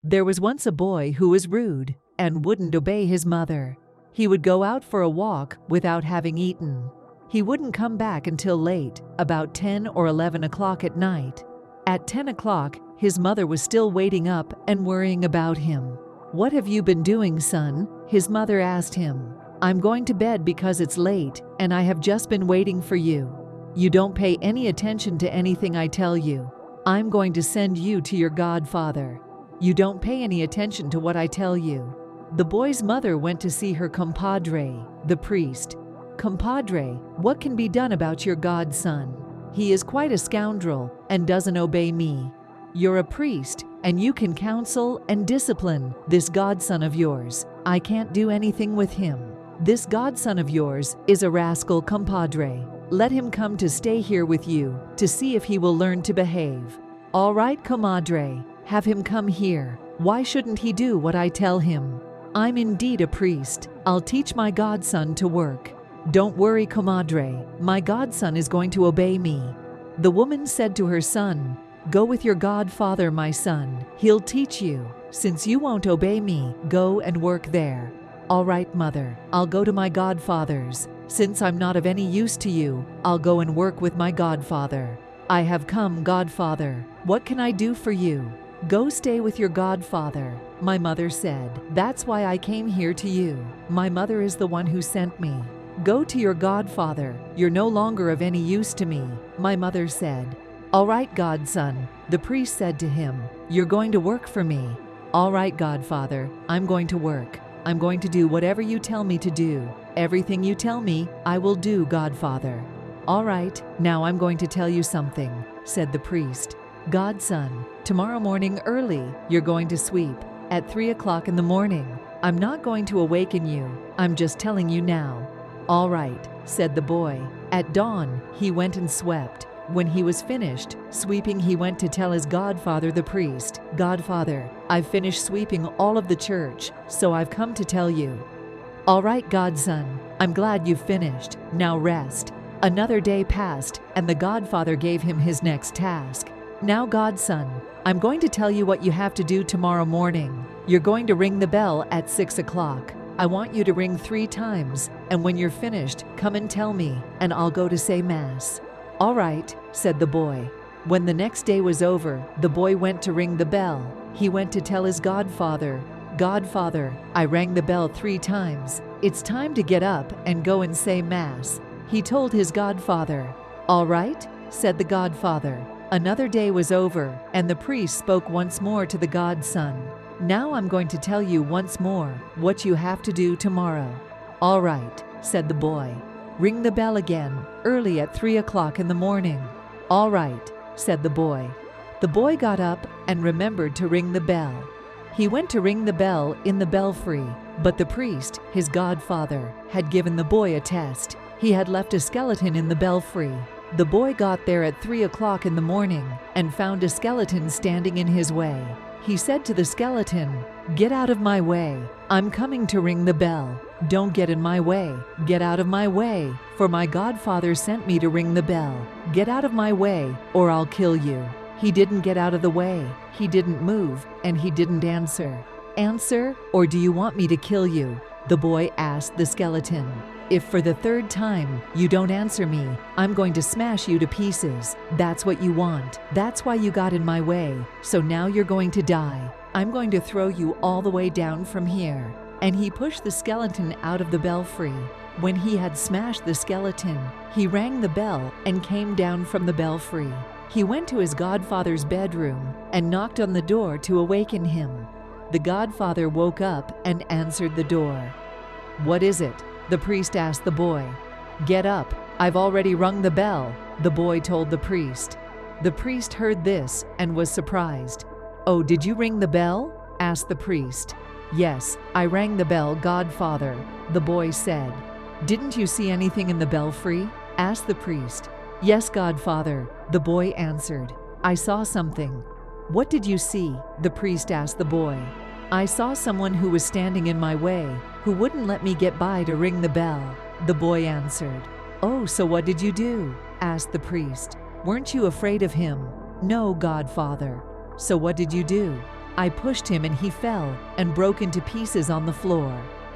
There was once a boy who was rude and wouldn't obey his mother. He would go out for a walk without having eaten. He wouldn't come back until late, about 10 or 11 o'clock at night. At 10 o'clock, his mother was still waiting up and worrying about him. "What have you been doing, son?" his mother asked him. "I'm going to bed because it's late, and I have just been waiting for you. You don't pay any attention to anything I tell you. I'm going to send you to your godfather. You don't pay any attention to what I tell you." The boy's mother went to see her compadre, the priest. "Compadre, what can be done about your godson? He is quite a scoundrel and doesn't obey me. You're a priest, and you can counsel and discipline this godson of yours. I can't do anything with him. This godson of yours is a rascal, compadre. Let him come to stay here with you to see if he will learn to behave." "All right, comadre, have him come here. Why shouldn't he do what I tell him? I'm indeed a priest. I'll teach my godson to work." "Don't worry, comadre. My godson is going to obey me." The woman said to her son, "Go with your godfather, my son. He'll teach you. Since you won't obey me, go and work there." "All right, mother. I'll go to my godfather's. Since I'm not of any use to you, I'll go and work with my godfather." "I have come, godfather. What can I do for you?" "Go stay with your godfather," my mother said. "That's why I came here to you. My mother is the one who sent me." "Go to your godfather. You're no longer of any use to me," my mother said. "All right, godson," the priest said to him. "You're going to work for me." "All right, godfather. I'm going to work. I'm going to do whatever you tell me to do. Everything you tell me, I will do, godfather." "All right, now I'm going to tell you something," said the priest. "Godson, tomorrow morning early, you're going to sweep at 3 o'clock in the morning. I'm not going to awaken you. I'm just telling you now." "All right," said the boy. At dawn, he went and swept. When he was finished sweeping, he went to tell his godfather, the priest, "Godfather, I've finished sweeping all of the church, so I've come to tell you." "All right, godson, I'm glad you've finished. Now rest." Another day passed, and the godfather gave him his next task. "Now, godson, I'm going to tell you what you have to do tomorrow morning. You're going to ring the bell at 6 o'clock. I want you to ring 3 times, and when you're finished, come and tell me, and I'll go to say Mass." "All right," said the boy. When the next day was over, the boy went to ring the bell. He went to tell his godfather, "Godfather, I rang the bell 3 times. It's time to get up and go and say Mass." He told his godfather. "All right," said the godfather. Another day was over, and the priest spoke once more to the godson. "Now I'm going to tell you once more what you have to do tomorrow." "All right," said the boy. "Ring the bell again, early at 3 o'clock in the morning." "All right," said the boy. The boy got up and remembered to ring the bell. He went to ring the bell in the belfry, but the priest, his godfather, had given the boy a test. He had left a skeleton in the belfry. The boy got there at 3 o'clock in the morning and found a skeleton standing in his way. He said to the skeleton, "Get out of my way. I'm coming to ring the bell. Don't get in my way. Get out of my way, for my godfather sent me to ring the bell. Get out of my way, or I'll kill you." He didn't get out of the way. He didn't move, and he didn't answer. "Answer, or do you want me to kill you?" the boy asked the skeleton. "If for the 3rd time you don't answer me, I'm going to smash you to pieces. That's what you want. That's why you got in my way. So now you're going to die. I'm going to throw you all the way down from here." And he pushed the skeleton out of the belfry. When he had smashed the skeleton, he rang the bell and came down from the belfry. He went to his godfather's bedroom and knocked on the door to awaken him. The godfather woke up and answered the door. "What is it?" the priest asked the boy. "Get up. I've already rung the bell," the boy told the priest. The priest heard this and was surprised. "Oh, did you ring the bell?" asked the priest. "Yes, I rang the bell, godfather," the boy said. "Didn't you see anything in the belfry?" asked the priest. "Yes, godfather," the boy answered. "I saw something." "What did you see?" the priest asked the boy. "I saw someone who was standing in my way, who wouldn't let me get by to ring the bell," the boy answered. "Oh, so what did you do?" asked the priest. "Weren't you afraid of him?" "No, godfather." "So what did you do?" I pushed him and he fell and broke into pieces on the floor.